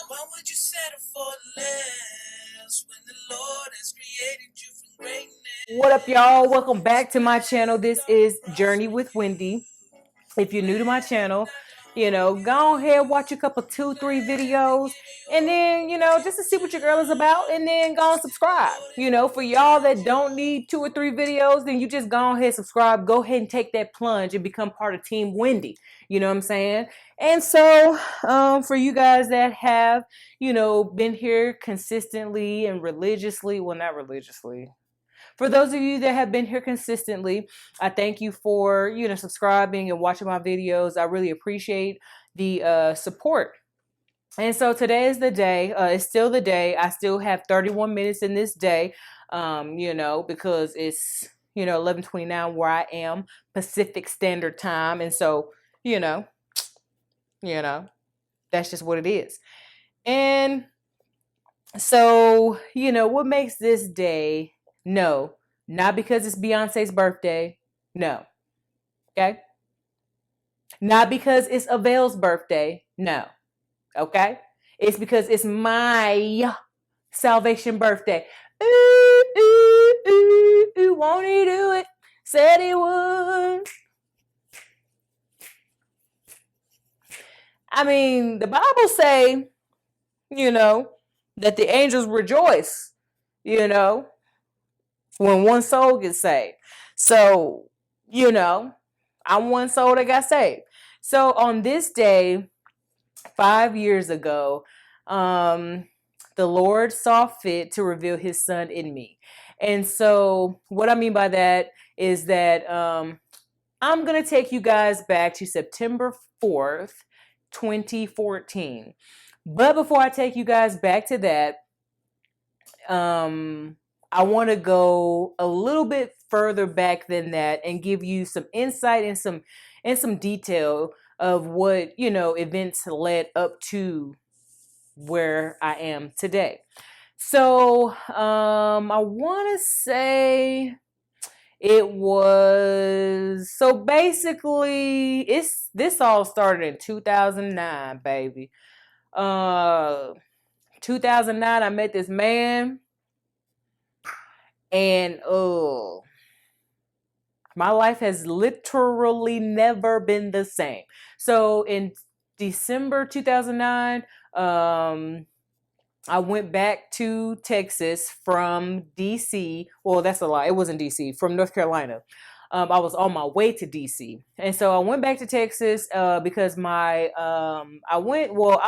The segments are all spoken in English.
Why would you settle for less when the Lord has created you for greatness? What up, y'all? Welcome back to my channel. This is Journey with Wendy. If you're new to my channel, go ahead, watch a couple, 2-3 videos, and then, just to see what your girl is about, and then go and subscribe. For y'all that don't need 2 or 3 videos, then you just go ahead, subscribe, go ahead and take that plunge and become part of Team Wendy. You know what I'm saying? And so, for you guys that have, been here consistently and religiously, well, not religiously, for those of you that have been here consistently, I thank you for, subscribing and watching my videos. I really appreciate the support. And so today is the day. It's still the day. I still have 31 minutes in this day, because it's, 11:29 where I am, Pacific Standard Time. And so, that's just what it is. And so, what makes this day? No, not because it's Beyonce's birthday. No. Okay. Not because it's Avail's birthday. No. Okay. It's because it's my salvation birthday. Ooh, ooh, ooh, ooh, won't he do it? Said he would. I mean, the Bible say, that the angels rejoice, when one soul gets saved. So, I'm one soul that got saved. So on this day, 5 years ago, the Lord saw fit to reveal his son in me. And so what I mean by that is that I'm going to take you guys back to September 4th, 2014. But before I take you guys back to that, I want to go a little bit further back than that and give you some insight and some detail of what, events led up to where I am today. So, I want to say it was, so basically this all started in 2009, baby. 2009, I met this man. And my life has literally never been the same. So in December 2009, I went back to Texas from DC. Well, that's a lie. It wasn't DC, from North Carolina. I was on my way to DC. And so I went back to Texas because I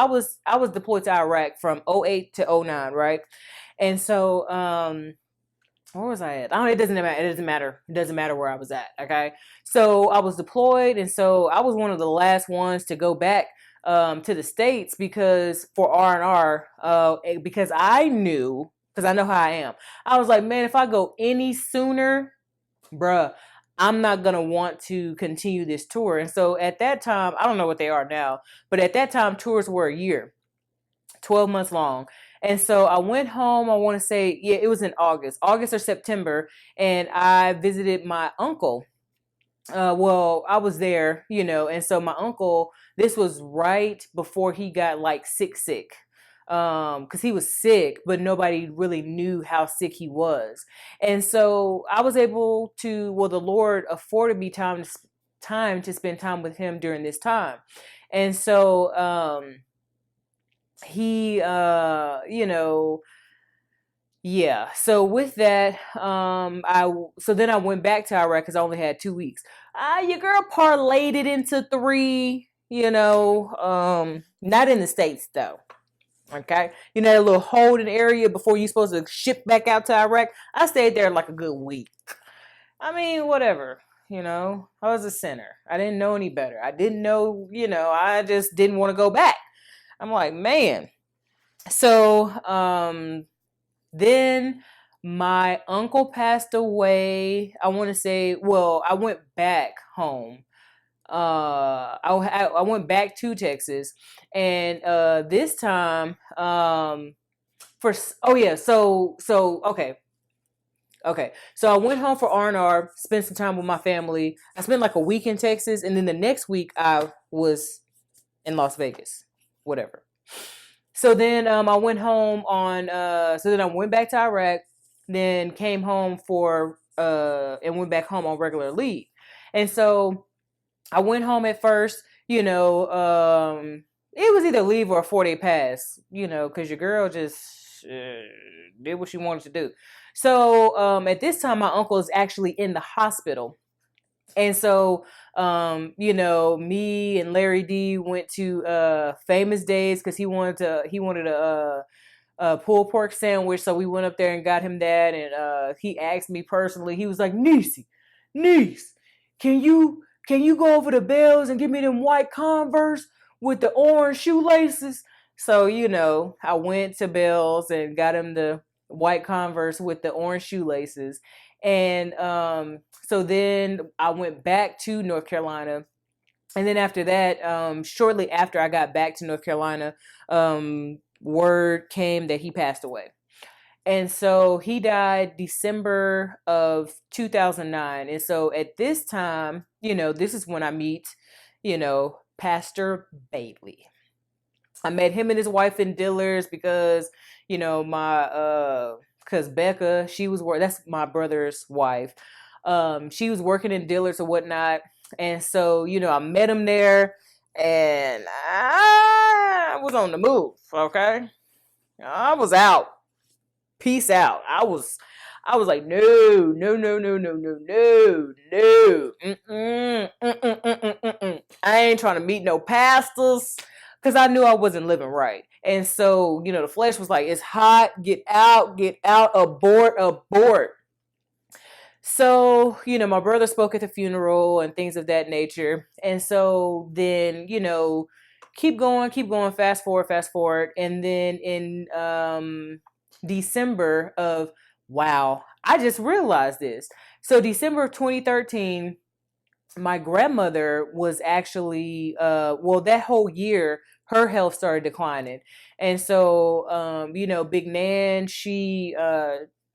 was deployed to Iraq from 08 to 09, right? And so where was I at? It doesn't matter. It doesn't matter. It doesn't matter where I was at. Okay. So I was deployed. And so I was one of the last ones to go back to the States because for R&R, because I know how I am. I was like, man, if I go any sooner, bruh, I'm not going to want to continue this tour. And so at that time, I don't know what they are now, but at that time, tours were a year, 12 months long. And so I went home, I want to say, it was in August or September. And I visited my uncle. I was there, and so my uncle, this was right before he got like sick. Because he was sick, but nobody really knew how sick he was. And so I was able to, the Lord afforded me time to spend time with him during this time. And so, he, so with that, then I went back to Iraq because I only had 2 weeks. Your girl parlayed it into 3, not in the States though. Okay. That little holding area before you're supposed to ship back out to Iraq. I stayed there like a good week. I mean, whatever. I was a sinner. I didn't know any better. I didn't know, I just didn't want to go back. I'm like, man. So, then my uncle passed away. I want to say, I went back home. I went back to Texas, and this time, okay. So I went home for R&R, spent some time with my family. I spent like a week in Texas, and then the next week I was in Las Vegas, whatever. So then I went home on so then I went back to Iraq, then came home for and went back home on regular leave. And so I went home at first, it was either leave or a 4-day pass, because your girl just did what she wanted to do. So at this time, my uncle is actually in the hospital. And so, me and Larry D went to Famous Days because he wanted a pulled pork sandwich. So we went up there and got him that. And he asked me personally, he was like, niece, can you go over to Bell's and give me them white Converse with the orange shoelaces? So, I went to Bell's and got him the white Converse with the orange shoelaces. And so then I went back to North Carolina. And then after that, shortly after I got back to North Carolina, word came that he passed away. And so he died December of 2009. And so at this time, this is when I meet, Pastor Bailey. I met him and his wife in Dillard's because, because Becca, that's my brother's wife. She was working in Dillard's or whatnot. And so, I met him there and I was on the move. Okay. I was out. Peace out. I was like, no. I ain't trying to meet no pastors because I knew I wasn't living right. And so, the flesh was like, it's hot. Get out, abort. So, my brother spoke at the funeral and things of that nature. And so then, keep going, fast forward. And then in December of, wow, I just realized this. So December of 2013, my grandmother was actually, that whole year, her health started declining. And so, Big Nan, she,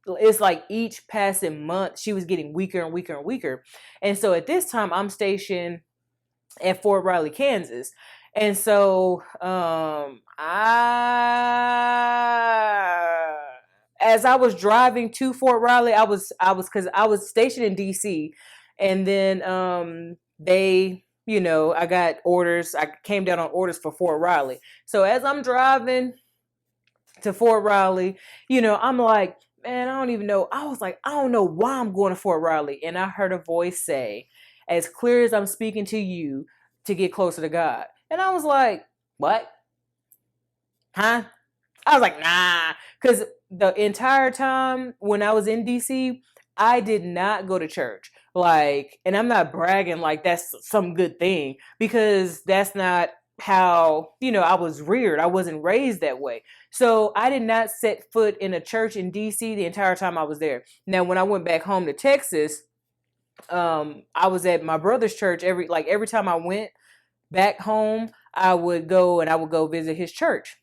it's like each passing month, she was getting weaker and weaker and weaker. And so at this time, I'm stationed at Fort Riley, Kansas. And so, as I was driving to Fort Riley, because I was stationed in DC, and then, I got orders. I came down on orders for Fort Riley. So as I'm driving to Fort Riley, I'm like, man, I don't even know. I was like, I don't know why I'm going to Fort Riley. And I heard a voice say, as clear as I'm speaking to you, to get closer to God. And I was like, what? Huh? I was like, nah. Because the entire time when I was in DC, I did not go to church. And I'm not bragging like that's some good thing, because that's not how, I was reared. I wasn't raised that way. So I did not set foot in a church in DC the entire time I was there. Now, when I went back home to Texas, I was at my brother's church every time I went back home, I would go visit his church.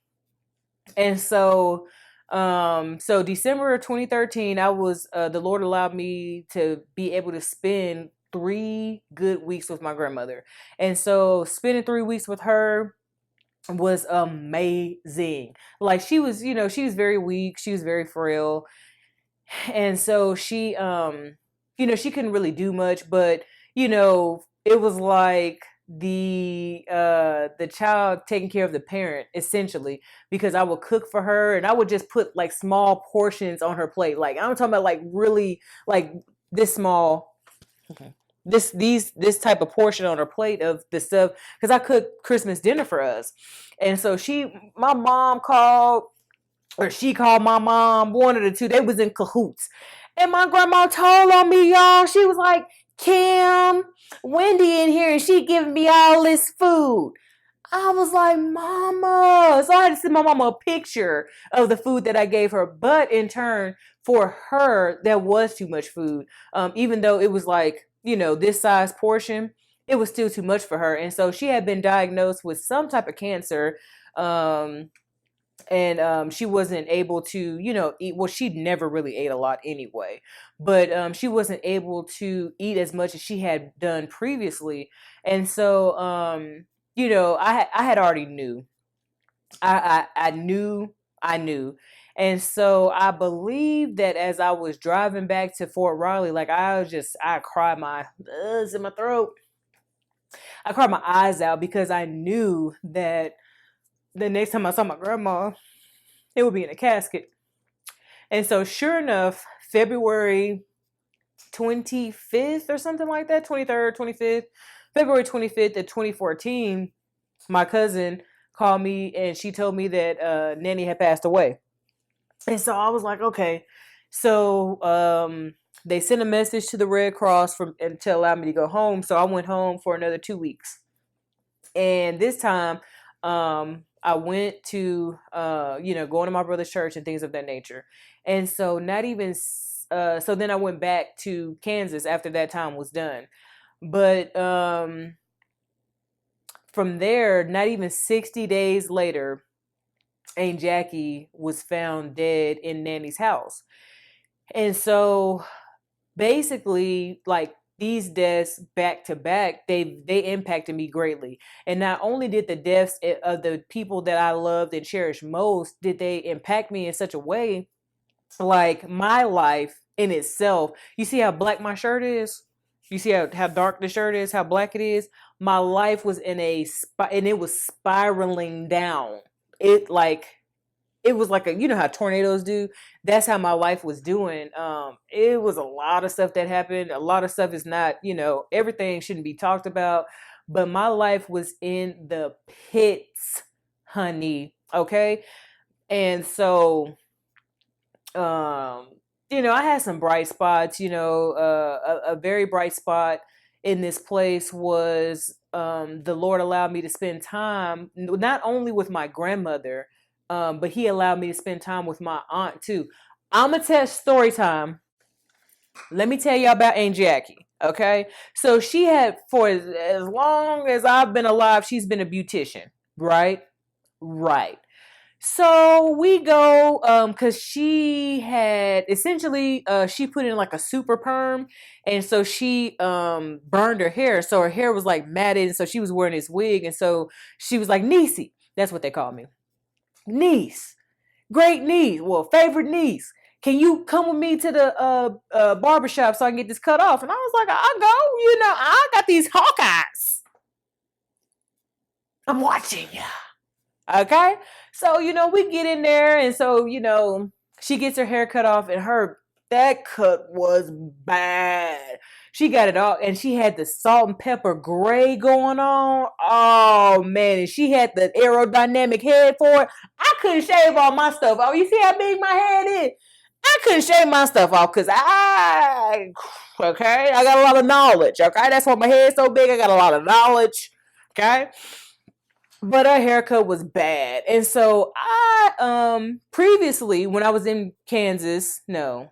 And so, December of 2013, I was, the Lord allowed me to be able to spend 3 good weeks with my grandmother. And so spending 3 weeks with her was amazing. She was, she was very weak. She was very frail. And so she, she couldn't really do much, but, it was like the child taking care of the parent, essentially, because I would cook for her and I would just put small portions on her plate. I'm talking about really this small, okay, this type of portion on her plate of the stuff, because I cooked Christmas dinner for us. And so my mom called, or she called my mom, one of the two. They was in cahoots. And my grandma told on me, y'all. She was like, Kim, Wendy in here and she giving me all this food. I was like, Mama. So I had to send my mama a picture of the food that I gave her. But in turn, for her, that was too much food. Even though it was this size portion, it was still too much for her. And so she had been diagnosed with some type of cancer. And she wasn't able to, eat. Well, she'd never really ate a lot anyway, but she wasn't able to eat as much as she had done previously. And so, I had already knew. I knew. And so I believe that as I was driving back to Fort Riley, like I cried it's in my throat. I cried my eyes out because I knew that the next time I saw my grandma, it would be in a casket. And so sure enough, February 25th or something like that, 23rd, 25th, February 25th of 2014, my cousin called me and she told me that Nanny had passed away. And so I was like, okay. So they sent a message to the Red Cross to allow me to go home. So I went home for another 2 weeks. And this time, I went to, going to my brother's church and things of that nature. And so so then I went back to Kansas after that time was done. But from there, not even 60 days later, Aunt Jackie was found dead in Nanny's house. And so basically, like, these deaths back to back, they impacted me greatly. And not only did the deaths of the people that I loved and cherished most, did they impact me in such a way, like my life in itself. You see how black my shirt is? You see how dark the shirt is, how black it is? My life was and it was spiraling down. It was like you know how tornadoes do. That's how my life was doing. It was a lot of stuff that happened. A lot of stuff is not, everything shouldn't be talked about. But my life was in the pits, honey. Okay. And so, I had some bright spots. A very bright spot in this place was the Lord allowed me to spend time not only with my grandmother, but he allowed me to spend time with my aunt too. I'm gonna tell story time. Let me tell y'all about Aunt Jackie. Okay, so she had for as long as I've been alive, she's been a beautician, right? Right. So we go because she had essentially she put in like a super perm, and so she burned her hair, so her hair was like matted, and so she was wearing this wig, and so she was like Niecy. That's what they call me. Niece, great niece, well, favorite niece. Can you come with me to the barbershop so I can get this cut off? And I was like, I'll go. I got these hawk eyes. I'm watching you. Okay. So, we get in there. And so, she gets her hair cut off and that cut was bad. She got it all, and she had the salt and pepper gray going on. Oh man, and she had the aerodynamic head for it. I couldn't shave all my stuff off. You see how big my head is? I couldn't shave my stuff off because I got a lot of knowledge. Okay, that's why my head's so big. I got a lot of knowledge. Okay. But her haircut was bad. And so I previously when I was in Kansas, no,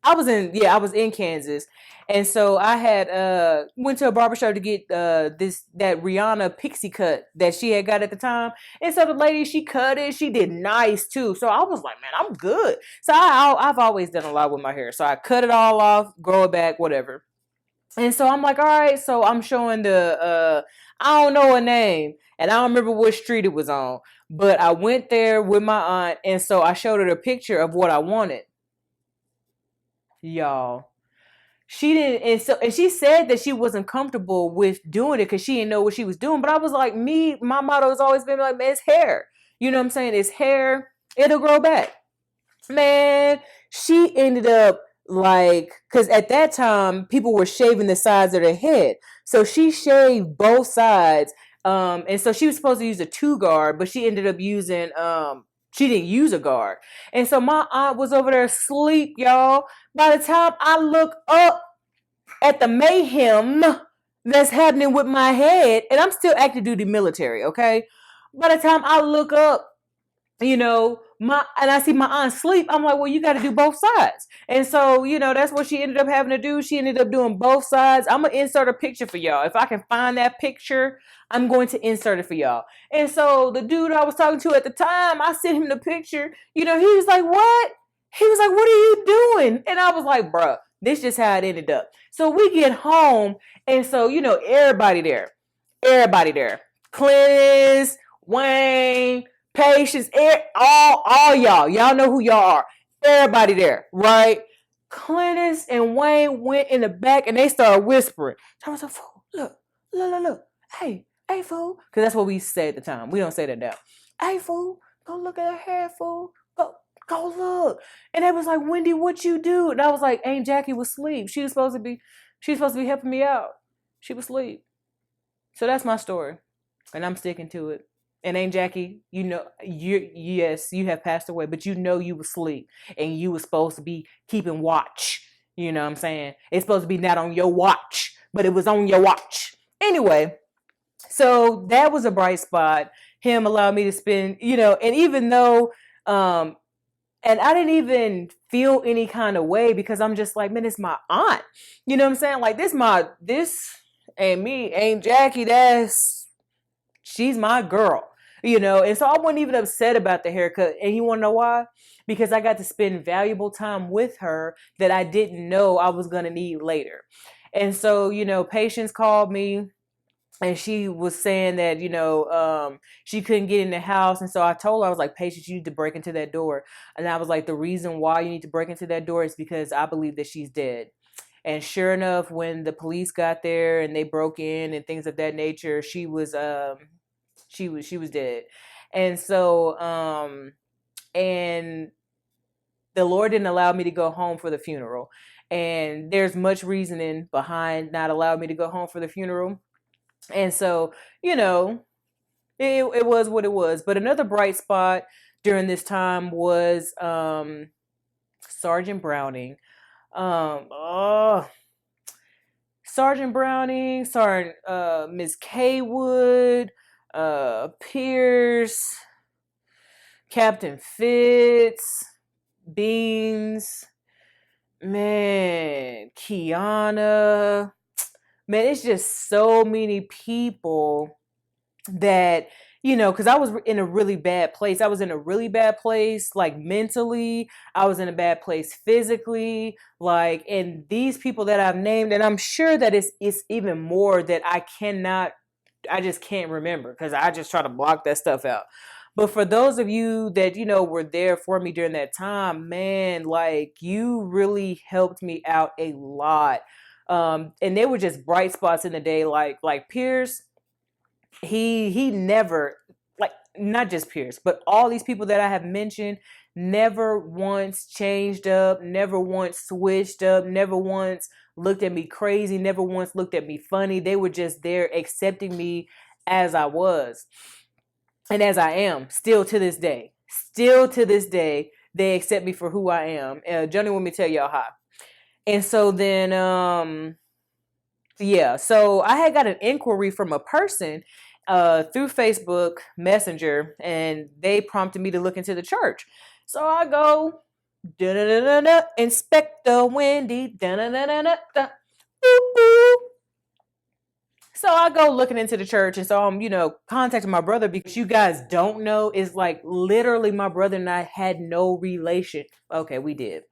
I was in Kansas. And so I had went to a barbershop to get that Rihanna pixie cut that she had got at the time. And so the lady, she cut it, she did nice too. So I was like, man, I'm good. So I've always done a lot with my hair. So I cut it all off, grow it back, whatever. And so I'm like, all right, so I'm showing I don't know her name and I don't remember what street it was on, but I went there with my aunt. And so I showed her the picture of what I wanted. Y'all, she didn't, and she said that she wasn't comfortable with doing it because she didn't know what she was doing. But I was like, my motto has always been like, man, it's hair. You know what I'm saying? It's hair. It'll grow back. Man, she ended up like, because at that time people were shaving the sides of their head, so she shaved both sides. And so she was supposed to use a 2 guard, but she ended up using she didn't use a guard. And so my aunt was over there asleep, y'all. By the time I look up at the mayhem that's happening with my head, and I'm still active duty military, okay? By the time I look up, and I see my aunt sleep, I'm like, well, you got to do both sides. And so, that's what she ended up having to do. She ended up doing both sides. I'm going to insert a picture for y'all. If I can find that picture, I'm going to insert it for y'all. And so the dude I was talking to at the time, I sent him the picture. He was like, what? He was like, what are you doing? And I was like, bruh, this just how it ended up. So we get home. And so, everybody there, Cleanse, Wayne, Patience, all y'all know who y'all are. Everybody there, right? Clintus and Wayne went in the back and they started whispering. I was like, fool, look. Hey, fool. Because that's what we say at the time. We don't say that now. Hey, fool, go look at her hair, fool. Go look. And they was like, Wendy, what you do? And I was like, Aunt Jackie was asleep. She was supposed to be helping me out. She was asleep. So that's my story. And I'm sticking to it. And Aunt Jackie, yes, you have passed away, but you were asleep and you were supposed to be keeping watch. You know what I'm saying? It's supposed to be not on your watch, but it was on your watch. Anyway, so that was a bright spot. Him allowed me to spend, and even though, and I didn't even feel any kind of way because I'm just like, man, it's my aunt. You know what I'm saying? Like this ain't me, Aunt Jackie, she's my girl. And so I wasn't even upset about the haircut. And you want to know why? Because I got to spend valuable time with her that I didn't know I was going to need later. And so, Patience called me and she was saying that, she couldn't get in the house. And so I told her, I was like, Patience, you need to break into that door. And I was like, the reason why you need to break into that door is because I believe that she's dead. And sure enough, when the police got there and they broke in and things of that nature, she was dead. And so, and the Lord didn't allow me to go home for the funeral. And there's much reasoning behind not allowing me to go home for the funeral. And so, it was what it was. But another bright spot during this time was Sergeant Browning. Sergeant Browning, Sergeant Miss Kaywood, Pierce, Captain Fitz, Beans, man, Kiana. Man, it's just so many people that, because I was in a really bad place. I was in a really bad place, like mentally. I was in a bad place physically. Like, and these people that I've named, and I'm sure that it's even more that I just can't remember because I just try to block that stuff out. But for those of you that, were there for me during that time, man, like you really helped me out a lot. And they were just bright spots in the day. Like Pierce, he never, like, not just Pierce, but all these people that I have mentioned never once changed up, never once switched up, never once looked at me crazy, never once looked at me funny. They were just there accepting me as I was and as I am still to this day. Still to this day, they accept me for who I am. Johnny want me to tell y'all how. And so then, so I had got an inquiry from a person through Facebook Messenger, and they prompted me to look into the church. So I go, Inspector Wendy, So I go looking into the church, and so I'm, contacting my brother because you guys don't know, is like literally my brother and I had no relation. Okay, we did.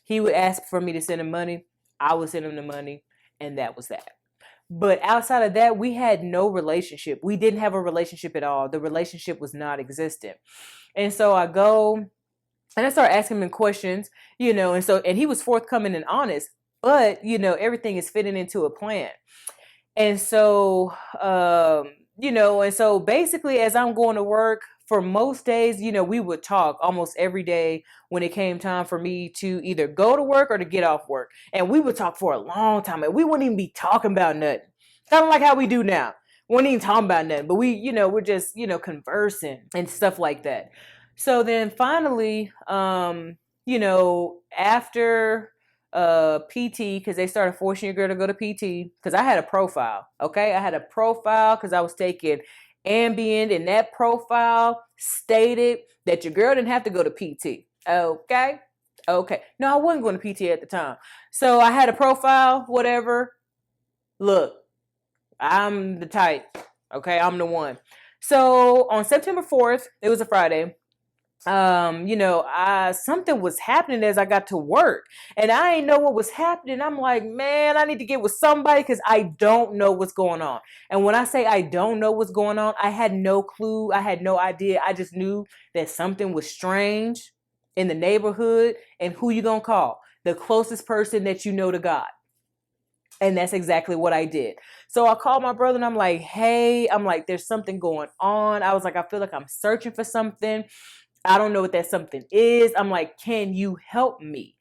He would ask for me to send him money. I would send him the money, and that was that. But outside of that, we had no relationship. We didn't have a relationship at all. The relationship was not existent. And so I go and I start asking him questions, and he was forthcoming and honest, but, everything is fitting into a plan. And so, and so basically as I'm going to work, for most days, we would talk almost every day when it came time for me to either go to work or to get off work. And we would talk for a long time, and we wouldn't even be talking about nothing. Kind of like how we do now. We wouldn't even talk about nothing, but we're just, conversing and stuff like that. So then finally, after PT, because they started forcing your girl to go to PT, because I had a profile. Okay. I had a profile because I was taking Ambien, and that profile stated that your girl didn't have to go to PT. Okay. No, I wasn't going to PT at the time. So I had a profile, whatever. Look, I'm the type. Okay. I'm the one. So on September 4th, it was a Friday. something was happening as I got to work, and I didn't know what was happening. I'm like, man, I need to get with somebody because I don't know what's going on. And when I say I don't know what's going on, I had no clue. I had no idea. I just knew that something was strange in the neighborhood. And who you gonna call? The closest person that you know to God. And that's exactly what I did. So I called my brother and I'm like, hey, I'm like, there's something going on. I was like, I feel like I'm searching for something. I don't know what that something is. I'm like, can you help me?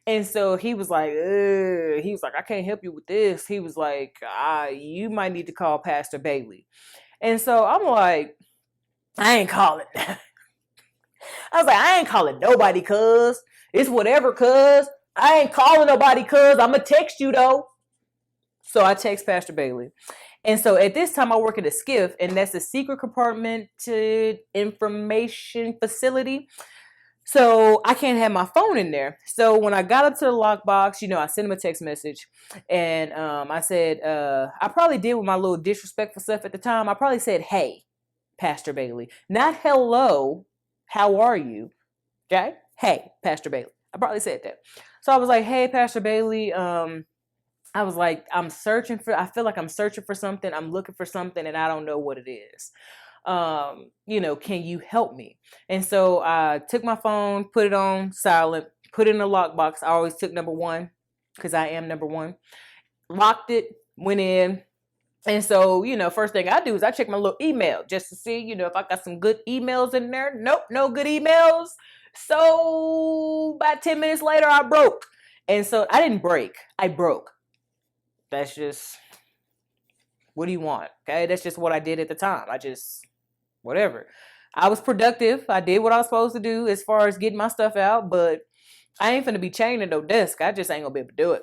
And so he was like, I can't help you with this. He was like, you might need to call Pastor Bailey. And so I'm like, I ain't calling. I was like, I ain't calling nobody, cuz. It's whatever, cuz. I ain't calling nobody, cuz. I'm going to text you, though. So I text Pastor Bailey. And so at this time, I work at a SCIF, and that's a secret compartmented information facility. So I can't have my phone in there. So when I got up to the lockbox, I sent him a text message, and I said, I probably did with my little disrespectful stuff at the time. I probably said, hey, Pastor Bailey, not hello, how are you? Okay? Hey, Pastor Bailey. I probably said that. So I was like, hey, Pastor Bailey, I was like, I feel like I'm searching for something. I'm looking for something and I don't know what it is. Can you help me? And so I took my phone, put it on silent, put it in a lockbox. I always took number one because I am number one. Locked it, went in. And so, first thing I do is I check my little email just to see, if I got some good emails in there. Nope, no good emails. So about 10 minutes later, I broke. And so I didn't break. I broke. That's just, what do you want? Okay. That's just what I did at the time. Whatever. I was productive. I did what I was supposed to do as far as getting my stuff out, but I ain't finna be chained to no desk. I just ain't gonna be able to do it.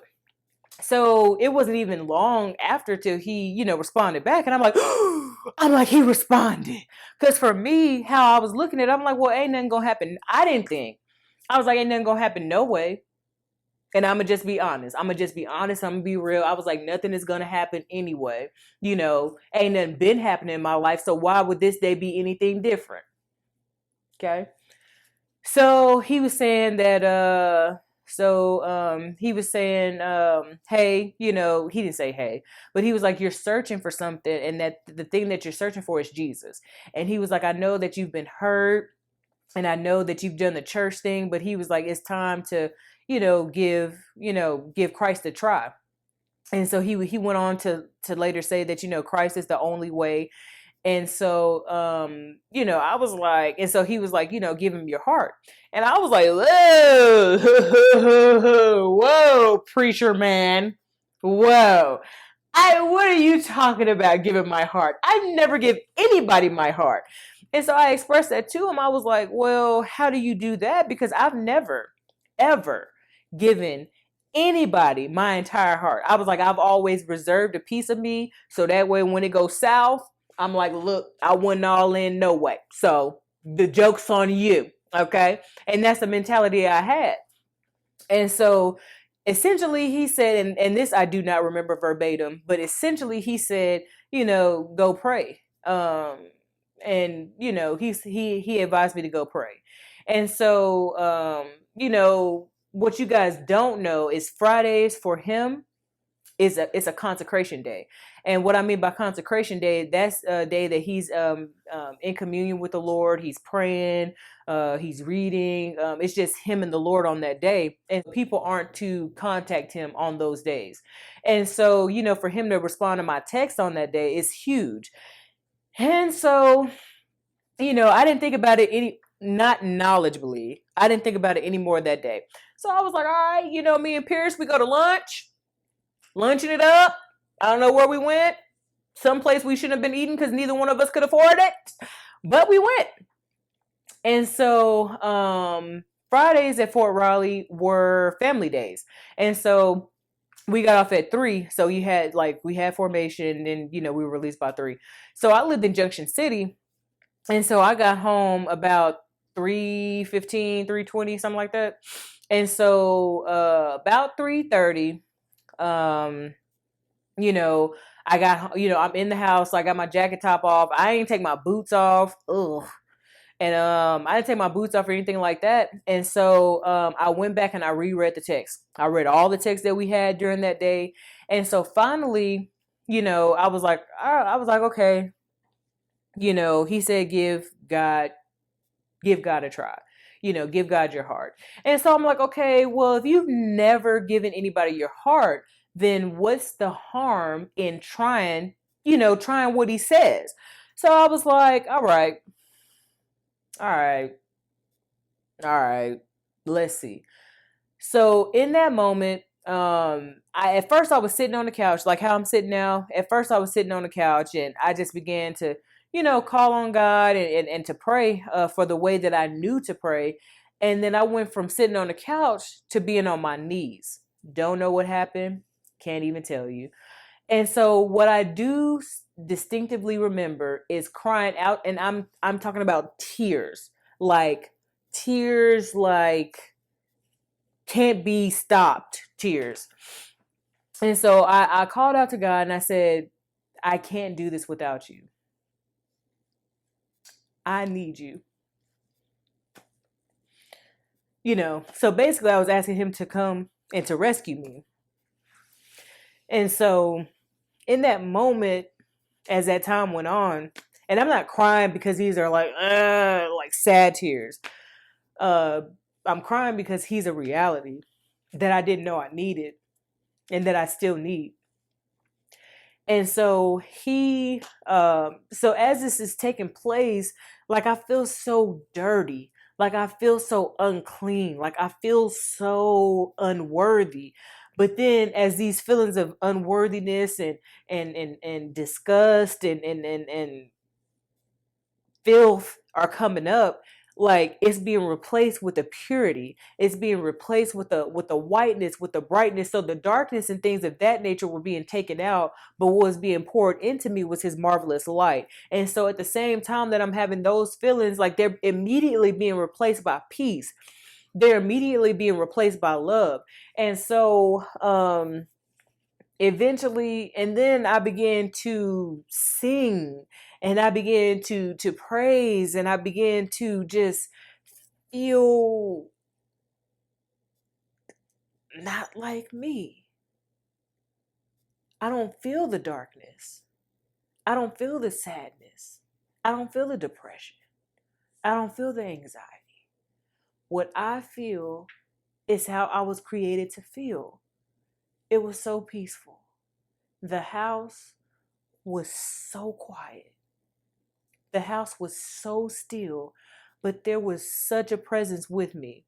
So it wasn't even long after till he, responded back. And I'm like, he responded. Because for me, how I was looking at it, I'm like, well, ain't nothing gonna happen. I didn't think. I was like, ain't nothing gonna happen no way. And I'm going to just be honest. I'm going to be real. I was like, nothing is going to happen anyway. Ain't nothing been happening in my life. So why would this day be anything different? Okay. So he was saying that, hey, he didn't say hey, but he was like, you're searching for something. And that the thing that you're searching for is Jesus. And he was like, I know that you've been hurt. And I know that you've done the church thing, but he was like, it's time to, give Christ a try. And so he went on to later say that, Christ is the only way. And so, I was like, and so he was like, give him your heart. And I was like, whoa, whoa, preacher man. Whoa. What are you talking about giving my heart? I never give anybody my heart. And so I expressed that to him. I was like, well, how do you do that? Because I've never, ever given anybody my entire heart. I was like, I've always reserved a piece of me. So that way, when it goes south, I'm like, look, I wasn't all in no way. So the joke's on you. Okay. And that's the mentality I had. And so essentially he said, and this I do not remember verbatim, but essentially he said, go pray. And he advised me to go pray. And so what you guys don't know is Fridays for him it's a consecration day. And what I mean by consecration day, that's a day that he's in communion with the Lord. He's praying, he's reading. It's just him and the Lord on that day. And people aren't to contact him on those days. And so, for him to respond to my text on that day is huge. And so, I didn't think about it not knowledgeably. I didn't think about it anymore that day. So I was like, all right, me and Pierce, we go to lunching it up. I don't know where we went. Someplace we shouldn't have been eating because neither one of us could afford it. But we went. And so Fridays at Fort Riley were family days. And so we got off at 3. So we had formation and then, we were released by 3. So I lived in Junction City. And so I got home about 3:15, 3:20, something like that. And so about 3:30, I got, I'm in the house. So I got my jacket top off. I ain't take my boots off. Ugh. And I didn't take my boots off or anything like that. And so I went back and I reread the text. I read all the texts that we had during that day. And so finally, I was like, okay, he said, give God a try. Give God your heart. And so I'm like, okay, well, if you've never given anybody your heart, then what's the harm in trying what he says? So I was like, all right, all right, all right, let's see. So in that moment, at first I was sitting on the couch, like how I'm sitting now. At first I was sitting on the couch and I just began to, call on God and to pray for the way that I knew to pray. And then I went from sitting on the couch to being on my knees. Don't know what happened. Can't even tell you. And so what I do distinctively remember is crying out, and I'm talking about tears like can't be stopped tears. And so I called out to God and I said, I can't do this without you. I need you. So basically I was asking him to come and to rescue me. And so in that moment, as that time went on, and I'm not crying because these are like sad tears. I'm crying because he's a reality that I didn't know I needed and that I still need. And so so as this is taking place, like I feel so dirty, like I feel so unclean, like I feel so unworthy. But then as these feelings of unworthiness and disgust and filth are coming up, like it's being replaced with the purity, it's being replaced with the whiteness, with the brightness. So the darkness and things of that nature were being taken out, but what was being poured into me was his marvelous light. And so at the same time that I'm having those feelings, like they're immediately being replaced by peace, they're immediately being replaced by love. And so eventually, and then I began to sing and I began to praise and I began to just feel not like me. I don't feel the darkness. I don't feel the sadness. I don't feel the depression. I don't feel the anxiety. What I feel is how I was created to feel. It was so peaceful. The house was so quiet. The house was so still, but there was such a presence with me.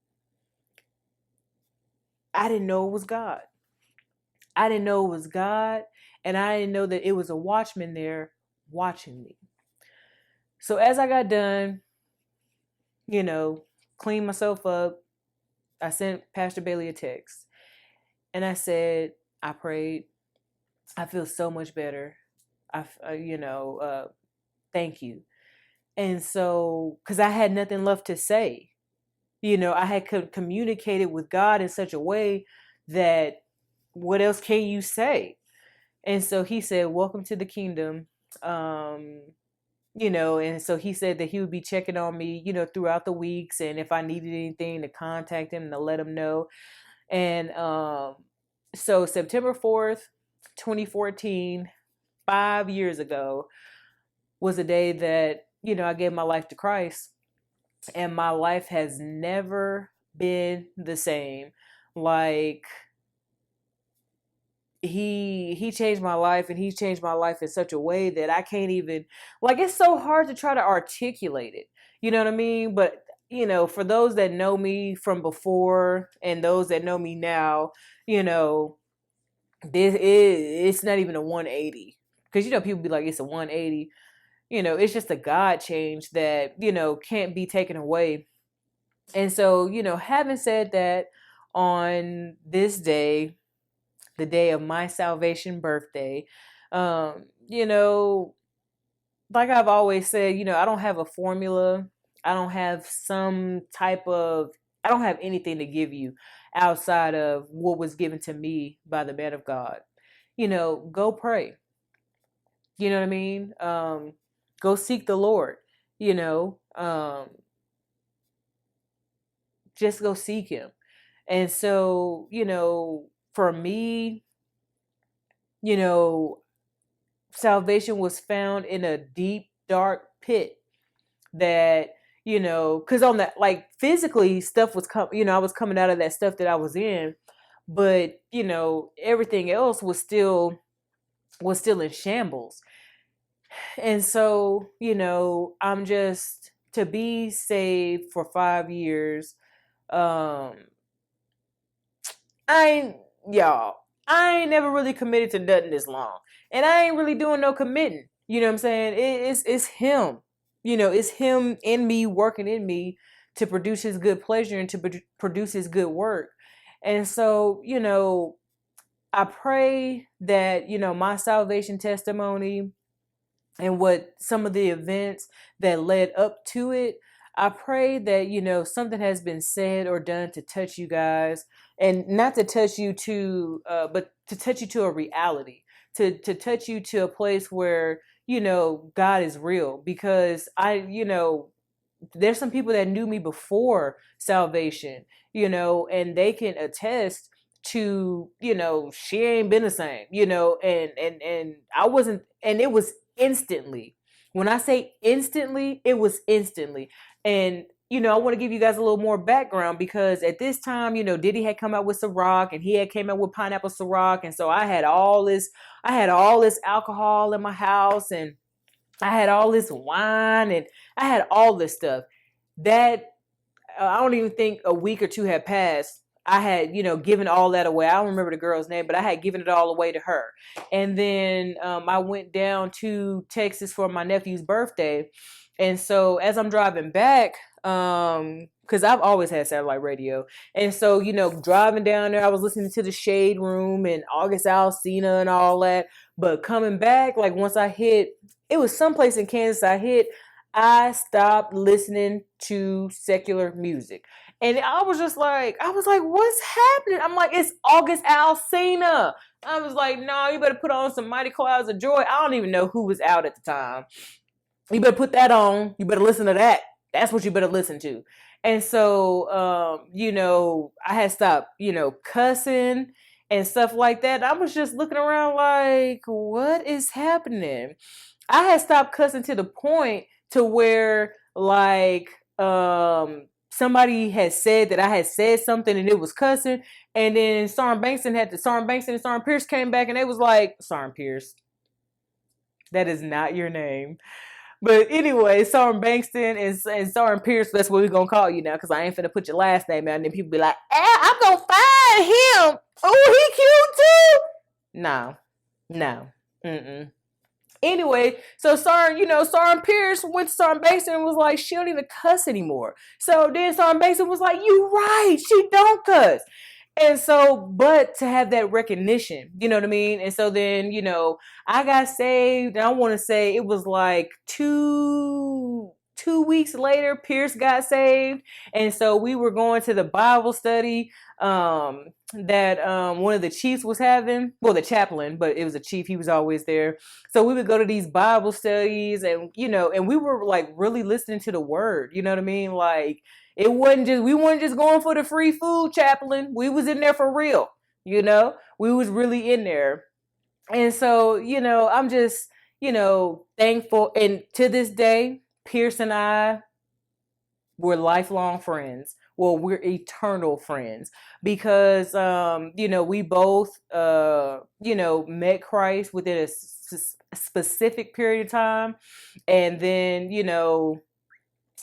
I didn't know it was God. I didn't know it was God, and I didn't know that it was a watchman there watching me. So as I got done, cleaned myself up, I sent Pastor Bailey a text, and I said, I prayed. I feel so much better. Thank you. And so, because I had nothing left to say, I had communicated with God in such a way that what else can you say? And so he said, welcome to the kingdom. And so he said that he would be checking on me, throughout the weeks. And if I needed anything, to contact him, to let him know. And so September 4th, 2014, 5 years ago, was a day that, I gave my life to Christ. And my life has never been the same. Like, he changed my life, and he's changed my life in such a way that I can't even, like, it's so hard to try to articulate it. You know what I mean? But, for those that know me from before and those that know me now, it's not even a 180. Because, people be like, it's a 180. It's just a God change that, can't be taken away. And so, having said that, on this day, the day of my salvation birthday, like I've always said, I don't have a formula. I don't have I don't have anything to give you outside of what was given to me by the man of God. Go pray. You know what I mean? Go seek the Lord, just go seek him. And so, for me, you know, salvation was found in a deep, dark pit that, because on that, like physically stuff was I was coming out of that stuff that I was in, but, everything else was still in shambles. And so, I'm just to be saved for 5 years. Um, I ain't, y'all, I ain't never really committed to nothing this long. And I ain't really doing no committing. You know what I'm saying? It's him. It's him in me, working in me to produce his good pleasure and to produce his good work. And so, I pray that, my salvation testimony and what some of the events that led up to it, I pray that, something has been said or done to touch you guys, and not to touch you but to touch you to a reality, to touch you to a place where, God is real. Because there's some people that knew me before salvation, and they can attest to, she ain't been the same, and I wasn't, and it was instantly. When I say instantly, it was instantly. And, I want to give you guys a little more background, because at this time, Diddy had come out with Ciroc, and he had came out with pineapple Ciroc. And so I had all this alcohol in my house, and I had all this wine, and I had all this stuff that I don't even think a week or two had passed. I had, given all that away. I don't remember the girl's name, but I had given it all away to her. And then I went down to Texas for my nephew's birthday. And so as I'm driving back, because I've always had satellite radio. And so, driving down there, I was listening to the Shade Room and August Alsina and all that. But coming back, like once it was someplace in Kansas I stopped listening to secular music. And I was like, what's happening? I'm like, it's August Alsina. I was like, no, you better put on some Mighty Clouds of Joy. I don't even know who was out at the time. You better put that on. You better listen to that. That's what you better listen to. And so, I had stopped, cussing and stuff like that. I was just looking around like, what is happening? I had stopped cussing to the point to where, like, somebody had said that I had said something and it was cussing, and then Sarn Bankston and Sarn Pierce came back and they was like, Sarn Pierce, that is not your name. But anyway, Sarn Bankston and Sarn Pierce, that's what we're gonna call you now, because I ain't finna put your last name out and then people be like, I'm gonna find him. Oh, he cute too. No. Mm-mm. Anyway, so Sarn Pierce went to Sarn Bankston and was like, she don't even cuss anymore. So then Sarn Bankston was like, you right, she don't cuss. And so, but to have that recognition, you know what I mean? And so then, I got saved, and I want to say it was like two weeks later, Pierce got saved. And so we were going to the Bible study that one of the chiefs was having. Well, the chaplain, but it was a chief. He was always there. So we would go to these Bible studies, and, and we were like really listening to the word, you know what I mean? Like, we weren't just going for the free food, chaplain. We was in there for real, we was really in there. And so, I'm just, thankful. And to this day, Pierce and I were lifelong friends. Well, we're eternal friends, because, we both, met Christ within a specific period of time. And then,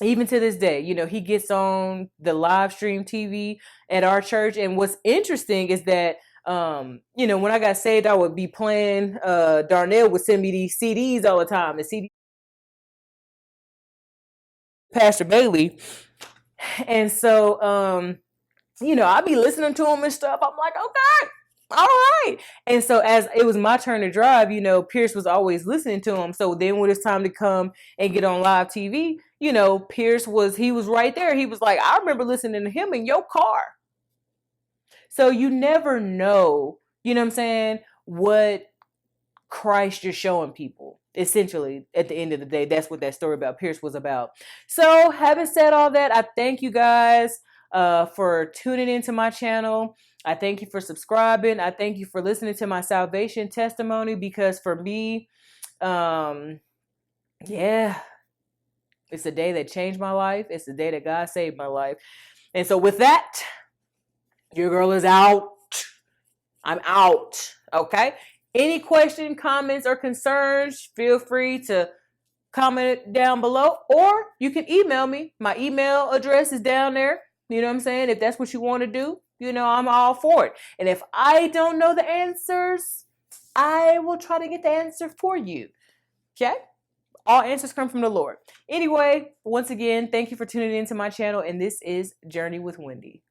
even to this day, he gets on the live stream TV at our church. And what's interesting is that, when I got saved, I would be playing, Darnell would send me these CDs all the time. The CD, Pastor Bailey. And so, I'd be listening to him and stuff. I'm like, okay, all right. And so as it was my turn to drive, Pierce was always listening to him. So then when it's time to come and get on live TV, Pierce was right there. He was like, I remember listening to him in your car. So you never know, what Christ you're showing people. essentially, at the end of the day, that's what that story about Pierce was about. So, having said all that, I thank you guys for tuning into my channel. I thank you for subscribing. I thank you for listening to my salvation testimony, because for me, yeah, it's the day that changed my life. It's the day that God saved my life. And so with that, your girl is out. I'm out. Okay. Any question, comments, or concerns, feel free to comment down below, or you can email me. My email address is down there. You know what I'm saying? If that's what you want to do, I'm all for it. And if I don't know the answers, I will try to get the answer for you. Okay? All answers come from the Lord. Anyway, once again, thank you for tuning into my channel, and this is Journey with Wendy.